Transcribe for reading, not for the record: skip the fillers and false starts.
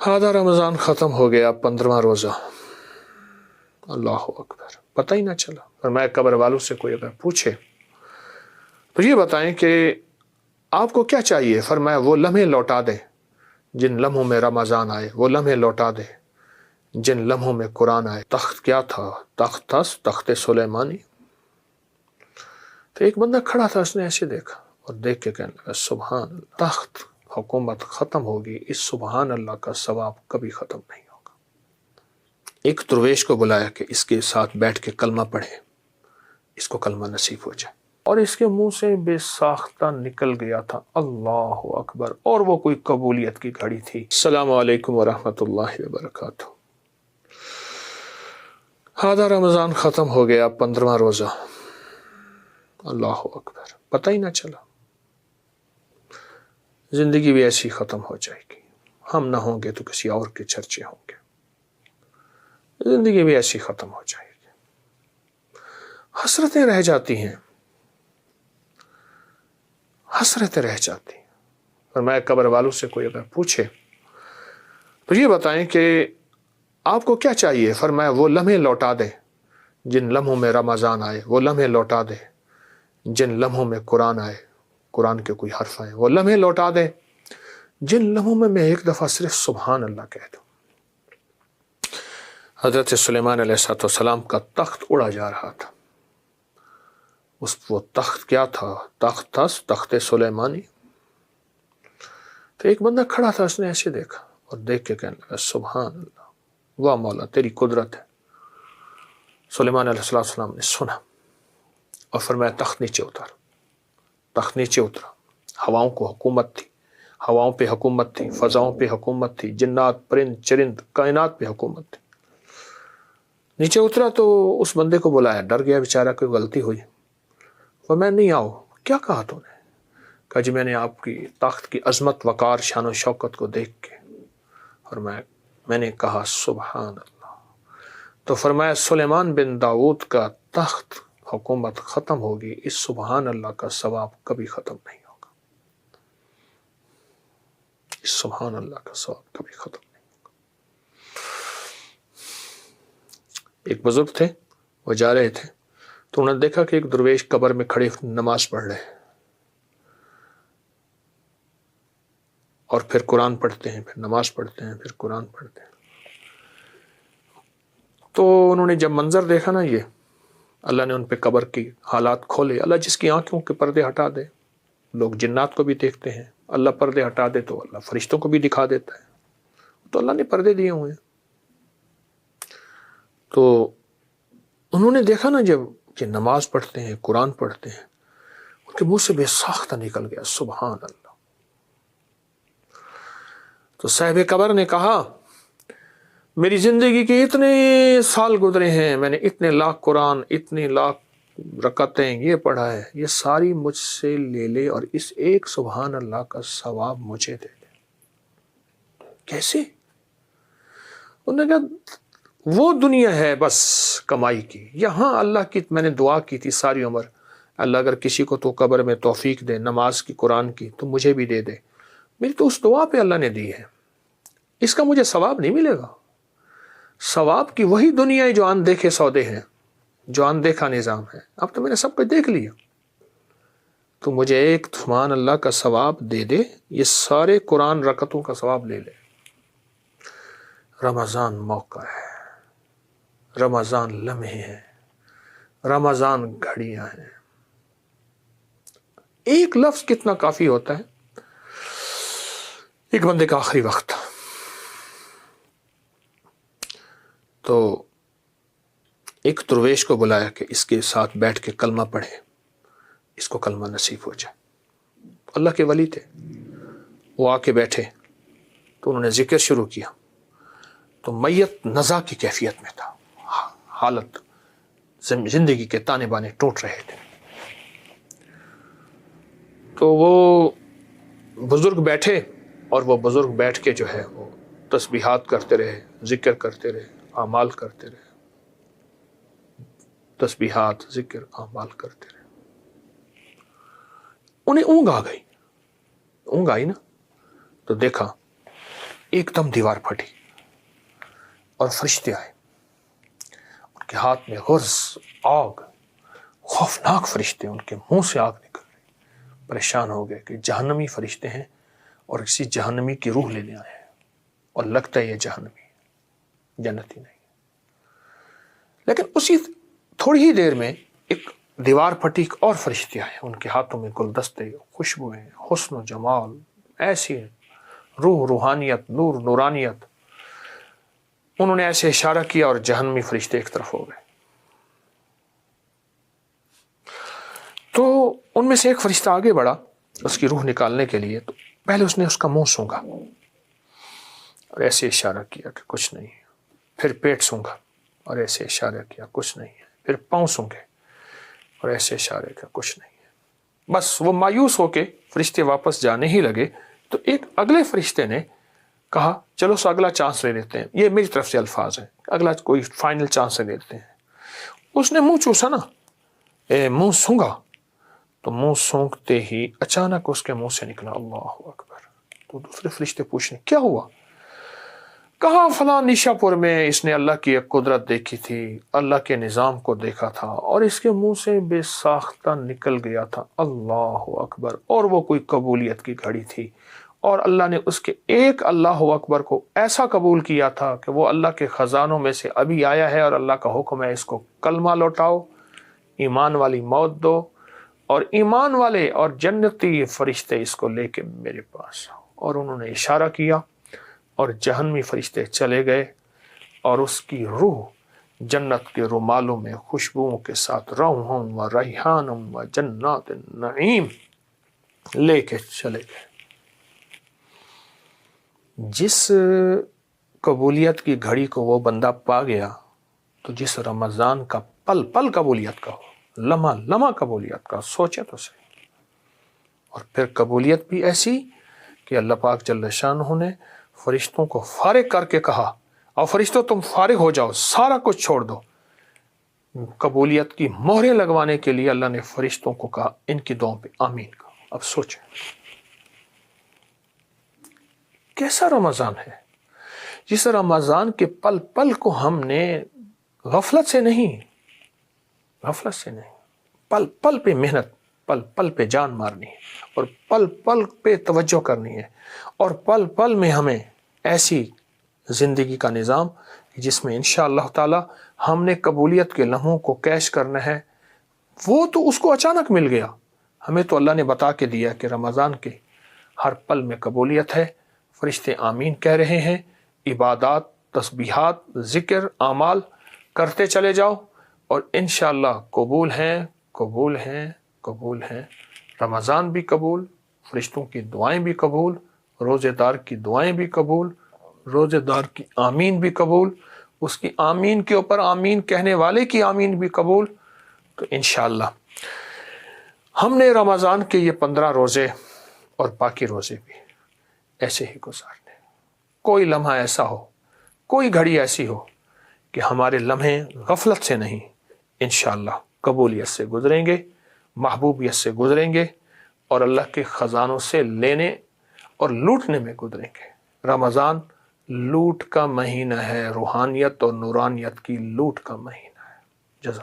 आधा रमज़ान ख़त्म हो गया, 15वां रोज़ा। अल्लाह अकबर, पता ही ना चला। और मैं कब्र वालों से कोई अगर पूछे तो ये बताएं कि आपको क्या चाहिए, फरमाया वो लम्हे लौटा दें जिन लम्हों में रमज़ान आए, वो लम्हे लौटा दें जिन लम्हों में कुरान आए। तख्त क्या था? तख्त था तख्त सुलेमानी। तो एक बंदा खड़ा था, उसने ऐसे देखा और देख के कहने लगा सुभान अल्लाह, तख्त हुकूमत ख़त्म होगी, इस सुभान अल्लाह का सवाब कभी ख़त्म नहीं होगा। एक दरवेश को बुलाया कि इसके साथ बैठ के कलमा पढ़े, इसको कलमा नसीब हो जाए। और इसके मुंह से बेसाख्ता निकल गया था अल्लाह अकबर, और वो कोई कबूलियत की घड़ी थी। अस्सलामु अलैकुम वरहमतुल्लाहि वबरकातुहू। आधा रमज़ान ख़त्म हो गया, 15वां रोज़ा। अल्लाह अकबर, पता ही ना चला। जिंदगी भी ऐसी ख़त्म हो जाएगी, हम ना होंगे तो किसी और के चर्चे होंगे। जिंदगी भी ऐसी ख़त्म हो जाएगी, हसरतें रह जाती हैं, हसरतें रह जाती हैं। और मैं कब्र वालों से कोई अगर पूछे तो ये बताएं कि आपको क्या चाहिए, फरमाया वो लम्हे लौटा दें जिन लम्हों में रमज़ान आए, वो लम्हे लौटा दें जिन लम्हों में कुरान आए, कुरान के कोई हर्फ आए, वो लम्हे लौटा दें जिन लम्हों में मैं एक दफ़ा सिर्फ सुभान अल्लाह कह दूँ। हज़रत सुलेमान अलैहिस्सलाम का तख्त उड़ा जा रहा था। वो तख्त क्या था? तख्त था तख्त सुलेमानी। तो एक बंदा खड़ा था, उसने ऐसे देखा और देख के कहने लगा सुभान अल्लाह, वाह मौला तेरी कुदरत है। सुलेमान अलैहिस्सलाम ने सुना और फरमाया तख्त नीचे उतार। तख्त नीचे उतरा। हवाओं को हुकूमत थी, हवाओं पे हुकूमत थी, फ़ज़ाओं पे हुकूमत थी, जिन्नात परिंद चरिंद कायनात पे हुकूमत थी। नीचे उतरा तो उस बंदे को बुलाया, डर गया बेचारा, कोई गलती हुई। वो मैं नहीं आओ, क्या कहा तूने? कहा जी मैंने आपकी तख्त की अजमत वकार शान व शौकत को देख के और मैंने कहा सुभान अल्लाह। तो फरमाया सुलेमान बिन दाऊद का तख्त हुकूमत ख़त्म होगी, इस सुभान अल्लाह का सवाब कभी ख़त्म नहीं होगा। इस सुभान अल्लाह का सवाब कभी ख़त्म नहीं होगा। एक बुजुर्ग थे, वो जा रहे थे तो उन्होंने देखा कि एक दरवेश कब्र में खड़े नमाज पढ़ रहे हैं और फिर कुरान पढ़ते हैं, फिर नमाज पढ़ते हैं, फिर कुरान पढ़ते हैं। तो उन्होंने जब मंजर देखा ना, ये अल्लाह ने उन पे कब्र की हालात खोले। अल्लाह जिसकी आंखों के पर्दे हटा दे, लोग जिन्नात को भी देखते हैं, अल्लाह पर्दे हटा दे तो अल्लाह फरिश्तों को भी दिखा देता है। तो अल्लाह ने पर्दे दिए हुए हैं। तो उन्होंने देखा ना, जब कि नमाज पढ़ते हैं, कुरान पढ़ते हैं, उनके मुंह से बेसाख्ता निकल गया सुभान अल्लाह। तो साहिब कब्र ने कहा मेरी जिंदगी के इतने साल गुजरे हैं, मैंने इतने लाख कुरान, इतनी लाख रकअतें ये पढ़ा है, ये सारी मुझसे ले ले और इस एक सुभान अल्लाह का सवाब मुझे दे दे। कैसे? उन्होंने कहा वो दुनिया है बस कमाई की, यहाँ अल्लाह की मैंने दुआ की थी सारी उम्र, अल्लाह अगर किसी को तो कब्र में तौफीक दे नमाज की, कुरान की, तो मुझे भी दे दे। मेरी तो उस दुआ पे अल्लाह ने दी है, इसका मुझे सवाब नहीं मिलेगा। सवाब की वही दुनिया है जो अनदेखे सौदे हैं, जो अनदेखा निज़ाम है। अब तो मैंने सब कुछ देख लिया, तो मुझे एक सुभान अल्लाह का सवाब दे दे, ये सारे कुरान रकतों का सवाब ले ले। रमज़ान मौका है, रमज़ान लम्हे हैं, रमज़ान घड़ियां हैं। एक लफ्ज़ कितना काफ़ी होता है। एक बंदे का आखिरी वक्त था, तो एक दरवेश को बुलाया कि इसके साथ बैठ के कलमा पढ़े, इसको कलमा नसीब हो जाए। अल्लाह के वली थे, वो आके बैठे तो उन्होंने जिक्र शुरू किया। तो मैयत नज़ा की कैफियत में था, हालत जिंदगी के ताने बाने टूट रहे थे। तो वो बुजुर्ग बैठे और वो बुजुर्ग बैठ के जो है वो तस्बीहात करते रहे, जिक्र करते रहे, आमाल करते रहे, तस्बीहात जिक्र आमाल करते रहे। उन्हें ऊँग आ गई, ऊँग आई ना, तो देखा ایک دم دیوار پھٹی اور فرشتے آئے، ان کے ہاتھ میں غرز آگ، خوفناک فرشتے، ان کے منہ سے آگ نکل رہی۔ پریشان ہو گئے کہ جہنمی فرشتے ہیں اور کسی جہنمی کی روح لینے آئے ہیں، اور لگتا ہے یہ جہنمی ہے، جنتی نہیں۔ لیکن اسی تھوڑی ہی دیر میں ایک دیوار پھٹی، ایک اور فرشتے آئے، ان کے ہاتھوں میں گلدستے، خوشبوئیں، حسن و جمال، ایسی روح، روحانیت، نور، نورانیت۔ انہوں نے ایسے اشارہ کیا اور جہنمی فرشتے ایک طرف ہو گئے۔ تو ان میں سے ایک فرشتہ آگے بڑھا اس کی روح نکالنے کے لیے، تو پہلے اس نے اس کا منہ سونگا اور ایسے اشارہ کیا کہ کچھ نہیں ہے، پھر پیٹ سونگا اور ایسے اشارہ کیا کچھ نہیں ہے، پھر پاؤں سونگے اور ایسے اشارے کیا کچھ نہیں ہے۔ بس وہ مایوس ہو کے فرشتے واپس جانے ہی لگے تو ایک اگلے فرشتے نے کہا چلو سو اگلا چانس لے لیتے ہیں، یہ میری طرف سے الفاظ ہیں، اگلا کوئی فائنل چانس لے لیتے ہیں۔ اس نے منہ چوسا نا، منہ سونگا، تو منہ سونگتے ہی اچانک اس کے منہ سے نکلا اللہ اکبر۔ تو دوسرے فرشتے پوچھنے کیا ہوا؟ کہا فلاں نیشا پور میں اس نے اللہ کی ایک قدرت دیکھی تھی، اللہ کے نظام کو دیکھا تھا، اور اس کے منہ سے بے ساختہ نکل گیا تھا اللہ اکبر، اور وہ کوئی قبولیت کی گھڑی تھی، اور اللہ نے اس کے ایک اللہ اکبر کو ایسا قبول کیا تھا کہ وہ اللہ کے خزانوں میں سے ابھی آیا ہے، اور اللہ کا حکم ہے اس کو کلمہ لوٹاؤ، ایمان والی موت دو، اور ایمان والے اور جنتی فرشتے اس کو لے کے میرے پاس آؤ۔ اور انہوں نے اشارہ کیا اور جہنمی فرشتے چلے گئے، اور اس کی روح جنت کے رومالوں میں خوشبوؤں کے ساتھ روحم و ریحانم و جنات النعیم لے کے چلے گئے۔ جس قبولیت کی گھڑی کو وہ بندہ پا گیا، تو جس رمضان کا پل پل قبولیت کا ہو، لمحہ لمحہ قبولیت کا، سوچے تو صحیح۔ اور پھر قبولیت بھی ایسی کہ اللہ پاک جل شانہ نے فرشتوں کو فارغ کر کے کہا، اور فرشتوں تم فارغ ہو جاؤ، سارا کچھ چھوڑ دو۔ قبولیت کی مہریں لگوانے کے لیے اللہ نے فرشتوں کو کہا ان کی دعاؤں پہ آمین کہا۔ اب سوچیں کیسا رمضان ہے، جس رمضان کے پل پل کو ہم نے غفلت سے نہیں، پل پل پہ محنت، پل پل پہ جان مارنی ہے، اور پل پل پہ توجہ کرنی ہے، اور پل پل میں ہمیں ایسی زندگی کا نظام جس میں انشاءاللہ تعالی ہم نے قبولیت کے لمحوں کو کیش کرنا ہے۔ وہ تو اس کو اچانک مل گیا، ہمیں تو اللہ نے بتا کے دیا کہ رمضان کے ہر پل میں قبولیت ہے، فرشتے آمین کہہ رہے ہیں، عبادات، تسبیحات، ذکر، اعمال کرتے چلے جاؤ، اور انشاءاللہ قبول ہیں۔ رمضان بھی قبول، فرشتوں کی دعائیں بھی قبول، روزے دار کی دعائیں بھی قبول، روزے دار کی آمین بھی قبول، اس کی آمین کے اوپر آمین کہنے والے کی آمین بھی قبول۔ تو انشاءاللہ ہم نے رمضان کے یہ 15 روزے اور باقی روزے بھی ایسے ہی گزارنے۔ کوئی لمحہ ایسا ہو، کوئی گھڑی ایسی ہو کہ ہمارے لمحے غفلت سے نہیں، انشاءاللہ قبولیت سے گزریں گے، محبوبیت سے گزریں گے، اور اللہ کے خزانوں سے لینے اور لوٹنے میں گزریں گے۔ رمضان لوٹ کا مہینہ ہے، روحانیت اور نورانیت کی لوٹ کا مہینہ ہے۔ جزاک